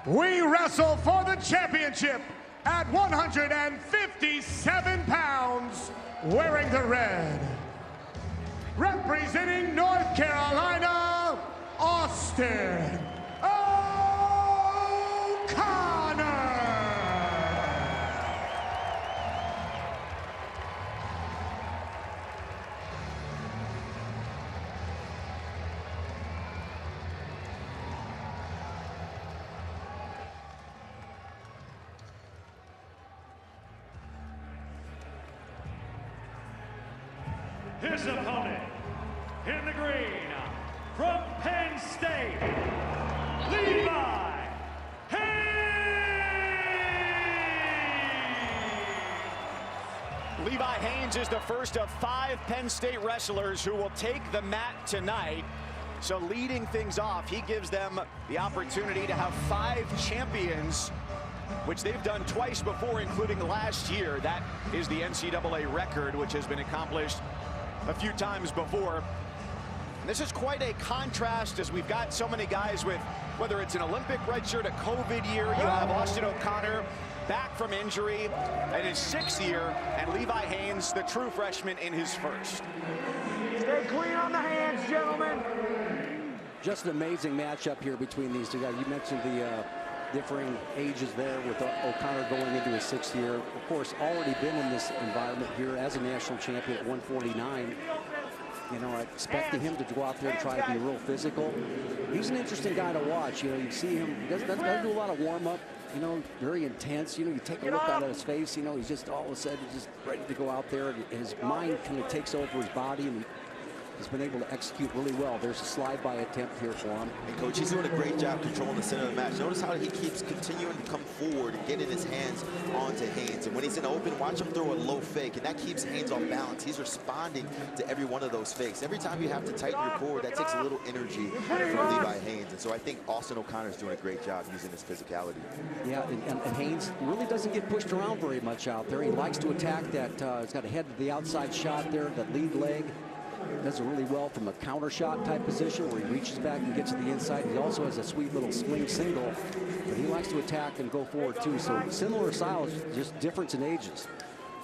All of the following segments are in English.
We wrestle for the championship at 157 pounds, wearing the red. Representing North Carolina, Austin O'Connor. His opponent, in the green, from Penn State, Levi Haines! Levi Haines is the first of 5 Penn State wrestlers who will take the mat tonight. So leading things off, he gives them the opportunity to have 5 champions, which they've done twice before, including last year. That is the NCAA record, which has been accomplished a few times before. And this is quite a contrast, as we've got so many guys with, whether it's an Olympic redshirt, a COVID year. You have Austin O'Connor back from injury in his 6th year, and Levi Haines, the true freshman, in his 1st. Stay clean on the hands, gentlemen. Just an amazing matchup here between these two guys. You mentioned the differing ages there, with O'Connor going into his 6th year. Of course, already been in this environment here as a national champion at 149. You know, expecting him to go out there and try to be real physical. He's an interesting guy to watch. You know, you see him, he doesn't do a lot of warm-up. You know, very intense. You know, you take a look out at his face, you know, he's just all of a sudden just ready to go out there. And his mind kind of takes over his body, and he's been able to execute really well. There's a slide-by attempt here for him. And Coach, he's doing a great job controlling the center of the match. Notice how he keeps continuing to come forward and getting his hands onto Haines. And when he's in the open, watch him throw a low fake, and that keeps Haines off balance. He's responding to every one of those fakes. Every time you have to tighten your cord, that takes a little energy from Levi Haines. And so I think Austin O'Connor's doing a great job using his physicality. Yeah, and Haines really doesn't get pushed around very much out there. He likes to attack that. He's got a head to the outside shot there, that lead leg. Does it really well from a counter shot type position where he reaches back and gets to the inside. He also has a sweet little swing single, but he likes to attack and go forward too. So similar styles, just difference in ages.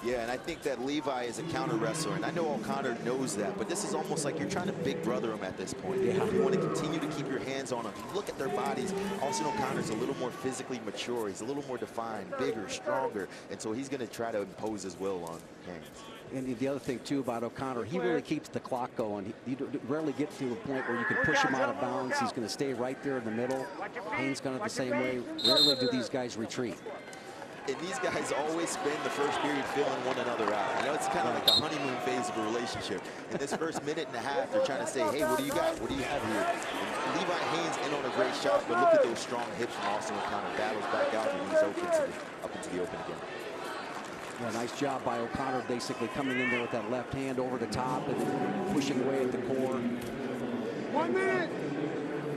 Yeah, and I think that Levi is a counter wrestler, and I know O'Connor knows that, but this is almost like you're trying to big brother him at this point. Yeah. You want to continue to keep your hands on him. You look at their bodies. Austin O'Connor's a little more physically mature. He's a little more defined, bigger, stronger, and so he's going to try to impose his will on Haines. And the other thing, too, about O'Connor, he really keeps the clock going. You rarely get to a point where you can push him out of bounds. He's going to stay right there in the middle. Haines kind of the same way. Rarely do these guys retreat. And these guys always spend the first period filling one another out. You know, it's kind of like the honeymoon phase of a relationship. In this first minute and a half, they're trying to say, hey, what do you got? What do you have here? And Levi Haines in on a great shot, but look at those strong hips from Austin O'Connor. Battles back out, and he's open to up into the open again. Yeah, nice job by O'Connor, basically coming in there with that left hand over the top and pushing away at the core. 1 minute.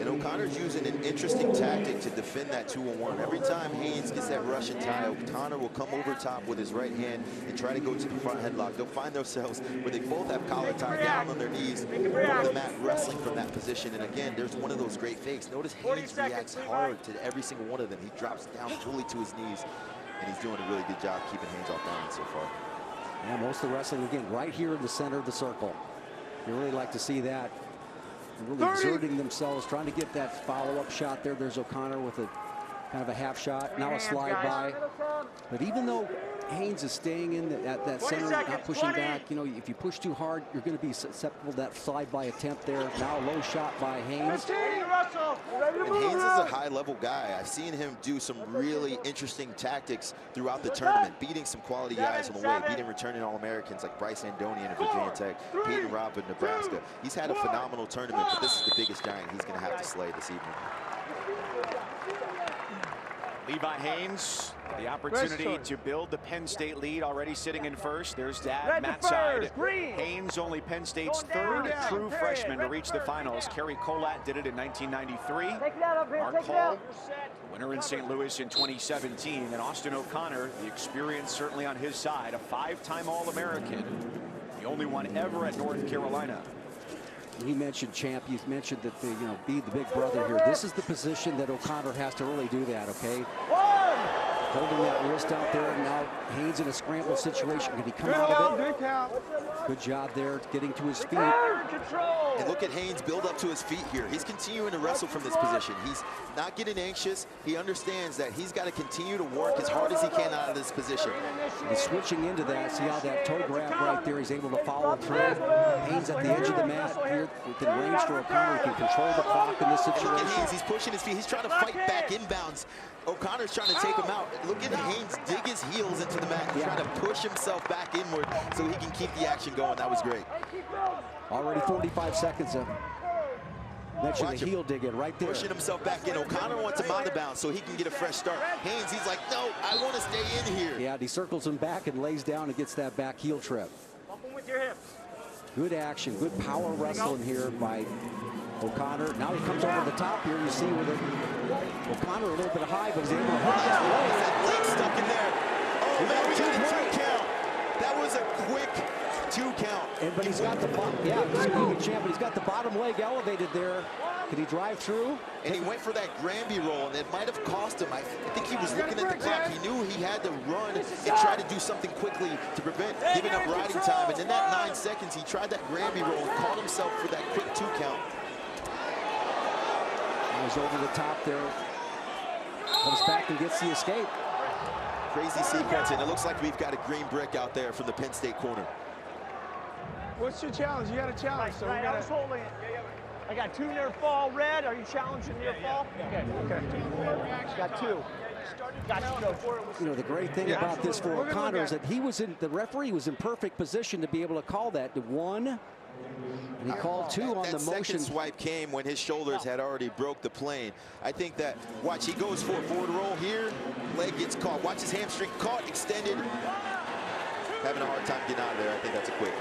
And O'Connor's using an interesting tactic to defend that 2-on-1. Every time Haines gets that Russian tie, O'Connor will come over top with his right hand and try to go to the front headlock. They'll find themselves where they both have collar tied down on their knees from the mat, wrestling from that position. And again, there's one of those great fakes. Notice Haines reacts hard to every single one of them. He drops down fully to his knees, and he's doing a really good job keeping Haines off balance so far. Yeah, most of the wrestling, again, right here in the center of the circle. You really like to see that. Really exerting themselves, trying to get that follow-up shot there. There's O'Connor with a kind of a half shot, now a slide by. But even though Haines is staying in at that center, not pushing back, you know, if you push too hard, you're going to be susceptible to that slide-by attempt there. Now a low shot by Haines. And Haines is a high-level guy. I've seen him do some really interesting tactics throughout the tournament, beating some quality guys on the way, beating returning All-Americans like Bryce Andonian of Virginia Tech, Peyton Robb of Nebraska. He's had a phenomenal tournament, but this is the biggest giant he's going to have to slay this evening. Levi Haines, the opportunity to build the Penn State lead, already sitting in first. There's Dad, Matt side. Haines, only Penn State's 3rd true freshman to reach the finals. Kerry Colat did it in 1993. Mark Hall, winner in St. Louis in 2017. And Austin O'Connor, the experience certainly on his side, a 5-time All-American, the only one ever at North Carolina. You mentioned champ. You mentioned that the be the big brother here. This is the position that O'Connor has to really do that. Okay. Holding that wrist out there, and now Haines in a scramble situation. Can he come out of it? Good job there, getting to his feet. And look at Haines build up to his feet here. He's continuing to wrestle from this position. He's not getting anxious. He understands that he's got to continue to work as hard as he can out of this position. And switching into that, see how that toe grab right there, he's able to follow through. Haynes at the edge of the mat here within range for O'Connor. He can control the clock in this situation. Look at Haynes, he's pushing his feet. He's trying to fight back inbounds. O'Connor's trying to take him out. Look at Haynes dig his heels into the mat. He's trying to push himself back inward so he can keep the action going. That was great. Already 45 seconds of mention the heel dig in right there. Pushing himself back in. O'Connor wants him out of bounds so he can get a fresh start. Haynes, he's like, no, I want to stay in here. Yeah, he circles him back and lays down and gets that back heel trip. Bump him with your hips. Good action, good power wrestling here by O'Connor. Now he comes over the top here. You see with it, O'Connor a little bit high, but he's able to hold his leg. That leg stuck in there. Oh, man, we got a 2 count. That was a quick 2 count. But he's got the he's got the bottom leg elevated there. Can he drive through? And he went for that Granby roll, and it might have cost him. I think he was looking at the clock. He knew he had to run and try to do something quickly to prevent giving up riding time. And in that 9 seconds, he tried that Granby roll and caught himself for that quick 2 count. He's over the top there. Comes back and gets the escape. Crazy sequence, and it looks like we've got a green brick out there from the Penn State corner. What's your challenge? You got a challenge. So I was holding it. I got 2 near fall red. Are you challenging near fall? Okay. Got 2. The great thing about this for O'Connor is that the referee was in perfect position to be able to call that. 1. And he called 2 on the motion. Second swipe came when his shoulders had already broke the plane. I think that, watch, he goes for a forward roll here. Leg gets caught. Watch his hamstring caught, extended. Having a hard time getting out of there. I think that's a quick.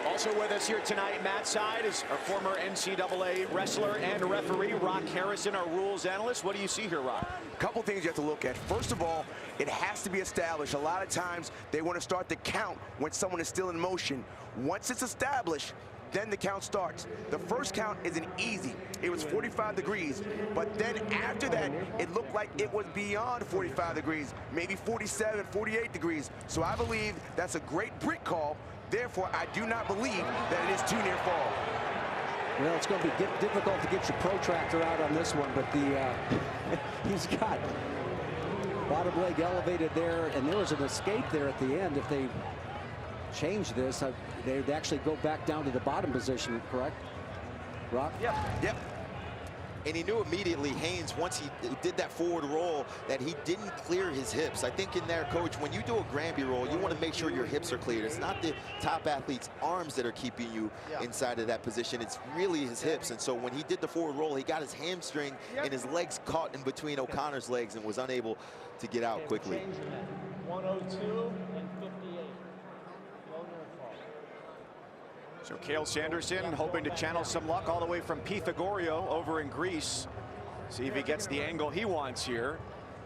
Also with us here tonight, Matt Side, is our former NCAA wrestler and referee, Rock Harrison, our rules analyst. What do you see here, Rock? A couple things you have to look at. First of all, it has to be established. A lot of times they want to start the count when someone is still in motion. Once it's established, then the count starts. The first count isn't easy. It was 45 degrees, but then after that, it looked like it was beyond 45 degrees, maybe 47, 48 degrees. So I believe that's a great brick call. Therefore, I do not believe that it is 2 near fall. Well, it's going to be difficult to get your protractor out on this one, but he's got bottom leg elevated there, and there was an escape there at the end. If they change this, they'd actually go back down to the bottom position, correct, Rock? Yep. And he knew immediately, Haines, once he did that forward roll, that he didn't clear his hips. I think in there, Coach, when you do a Granby roll, you want to make sure your hips are cleared. It's not the top athlete's arms that are keeping you inside of that position. It's really his hips. And so when he did the forward roll, he got his hamstring and his legs caught in between O'Connor's legs and was unable to get out quickly. 102 and 58. So Cale Sanderson hoping to channel some luck all the way from Pythagoreio over in Greece. See if he gets the angle he wants here.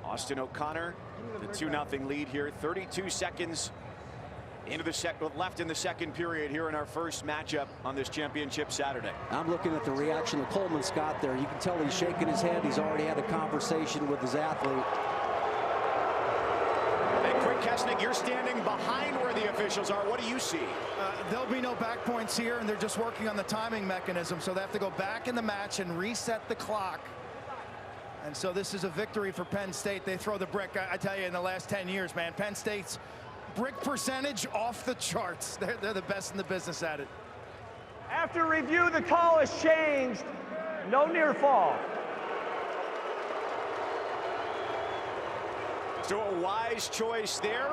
Austin O'Connor, the 2-0 lead here. 32 seconds into the left in the second period here in our first matchup on this championship Saturday. I'm looking at the reaction of Coleman Scott there. You can tell he's shaking his head. He's already had a conversation with his athlete. Kesnick, you're standing behind where the officials are. What do you see? There'll be no back points here, and they're just working on the timing mechanism, so they have to go back in the match and reset the clock. And so this is a victory for Penn State. They throw the brick. I tell you, in the last 10 years, man, Penn State's brick percentage off the charts. They're the best in the business at it. After review, the call has changed. No near fall. So a wise choice there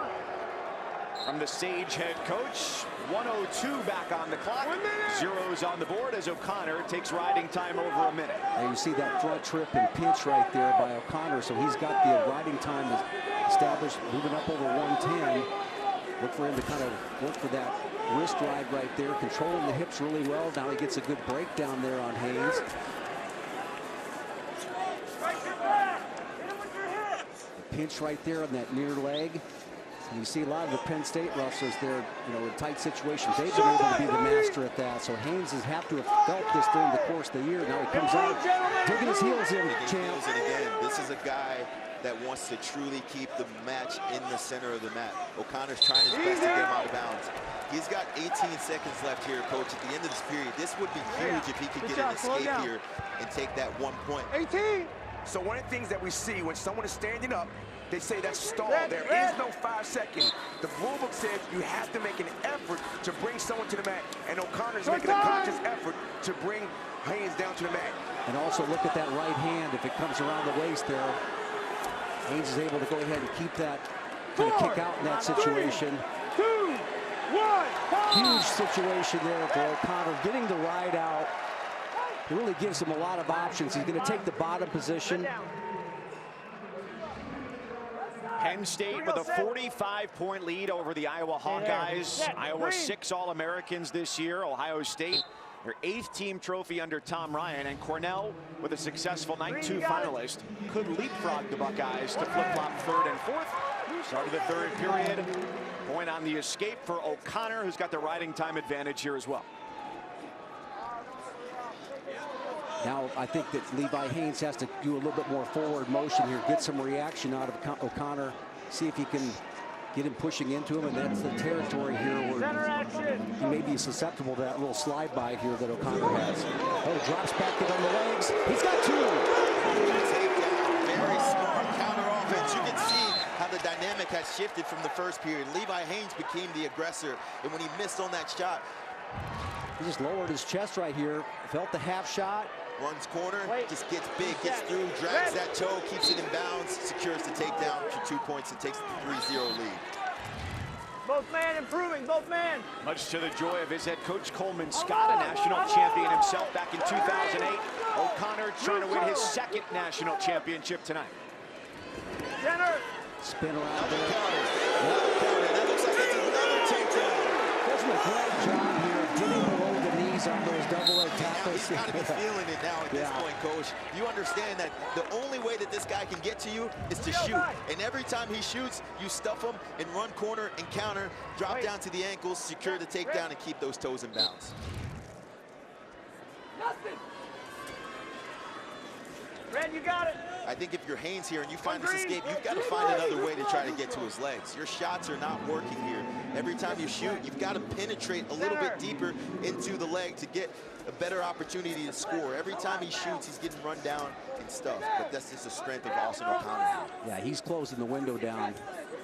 from the Sage head coach. 1:02 back on the clock. 1 minute. Zeros on the board as O'Connor takes riding time over a minute. And you see that front trip and pinch right there by O'Connor, so he's got the riding time established, moving up over 110. Look for him to kind of work for that wrist ride right there, controlling the hips really well. Now he gets a good breakdown there on Haines. Hit him with your hips. Pinch right there on that near leg. You see a lot of the Penn State wrestlers there, in tight situations. They've been able to be the master at that. So Haines has have to have felt this during the course of the year. Now he comes out, digging his heels in, champ. And again, this is a guy that wants to truly keep the match in the center of the mat. O'Connor's trying his best to get him out of bounds. He's got 18 seconds left here, Coach. At the end of this period, this would be huge if he could get an escape here and take that 1 point. 18. So one of the things that we see when someone is standing up, they say that's stall. There is no 5 seconds. The rule book says you have to make an effort to bring someone to the mat, and O'Connor's making a conscious effort to bring Haines down to the mat. And also look at that right hand. If it comes around the waist there, Haines is able to go ahead and keep that kind of kick out in that situation. 2, 1. Huge situation there for O'Connor, getting the ride out. It really gives him a lot of options. He's going to take the bottom position. Penn State with a 45-point lead over the Iowa Hawkeyes. Iowa 6 All-Americans this year. Ohio State, their 8th team trophy under Tom Ryan. And Cornell, with a successful night 2 finalist, could leapfrog the Buckeyes to flip-flop 3rd and 4th. Start of the 3rd period. Point on the escape for O'Connor, who's got the riding time advantage here as well. Now, I think that Levi Haines has to do a little bit more forward motion here, get some reaction out of O'Connor, see if he can get him pushing into him, and that's the territory here where he may be susceptible to that little slide by here that O'Connor has. Oh, drops back it on the legs. He's got 2. Very smart counter offense. You can see how the dynamic has shifted from the first period. Levi Haines became the aggressor, and when he missed on that shot, he just lowered his chest right here, felt the half shot. Runs corner, just gets big, gets through, drags that toe, keeps it in bounds, secures the takedown for 2 points and takes the 3-0 lead. Both man improving, both man. Much to the joy of his head coach, Coleman Scott, a national champion himself back in 2008. O'Connor trying to win his 2nd national championship tonight. Jenner. Spin around Another there. counter. That looks like it's another takedown. Does a great job here of getting below the knees on those double-leg tackles. He's got to be feeling it now at this point, Coach. You understand that the only way that this guy can get to you is to shoot. And every time he shoots, you stuff him and run corner and counter, drop down to the ankles, secure the takedown, and keep those toes in bounds. Red, you got it. I think if you're Haines here and you find this escape, you've got to find another way to try to get to his legs. Your shots are not working here. Every time you shoot, you've got to penetrate a little bit deeper into the leg to get a better opportunity to score. Every time he shoots, he's getting run down and stuff. But that's just the strength of Austin O'Connor. Yeah, he's closing the window down.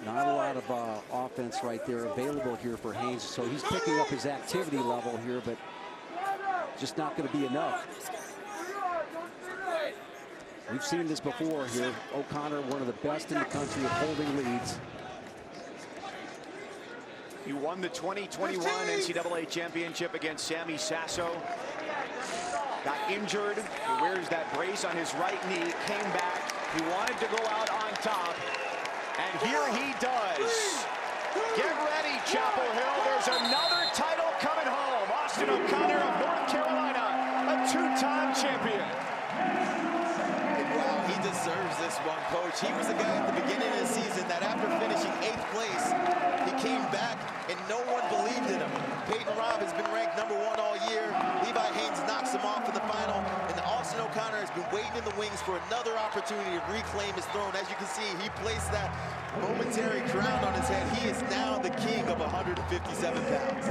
Not a lot of offense right there available here for Haines. So he's picking up his activity level here, but just not going to be enough. We've seen this before here. O'Connor, one of the best in the country at holding leads. He won the 2021 NCAA Championship against Sammy Sasso. Got injured. He wears that brace on his right knee. Came back. He wanted to go out on top. And here he does. Get ready, Chapel Hill. There's another title coming home. Austin O'Connor of North Carolina, a 2-time champion. Wow, he deserves this one, Coach. He was the guy at the beginning of the season that after finishing 8th place, he came back and no one believed in him. Peyton Robb has been ranked #1 all year. Levi Haines knocks him off in the final, and Austin O'Connor has been waiting in the wings for another opportunity to reclaim his throne. As you can see, he placed that momentary crown on his head. He is now the king of 157 pounds.